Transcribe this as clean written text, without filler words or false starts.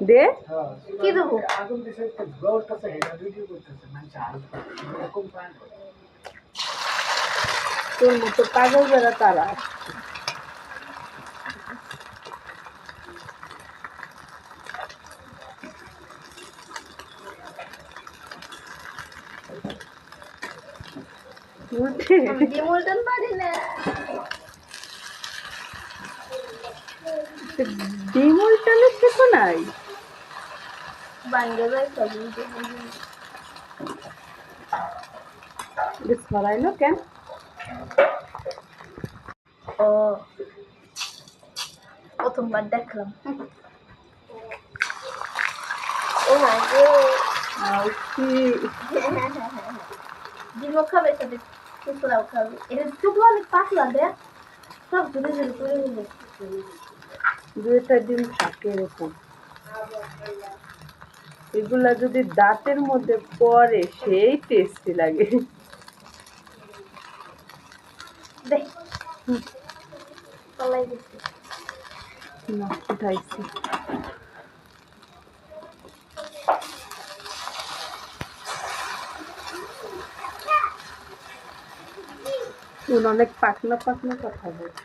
দে কি দেবো? তোর মতো পাগল যারা তারা আমি ডিম উল্টান পারি না। ডিম উল্টানো শেখো নাই? ভাঙ্গে যায় সব। ছড়াইলো কেন? ও প্রথমবার দেখলাম। ও মাই গড, ডিমও খাবে সাথে টুকরাও খাবে। এটা টুকরা অনেক পাতলা দেখ, সব ধরে ধরে করে দিলে। দুইটা ডিম থাকে এরকম, এগুলা যদি দাঁতের মধ্যে পড়ে সেই টেস্টি লাগে। দেখ তলাই দিচ্ছি। না উঠাইছি। অনেক পাকনা পাকনা কথা বলছে।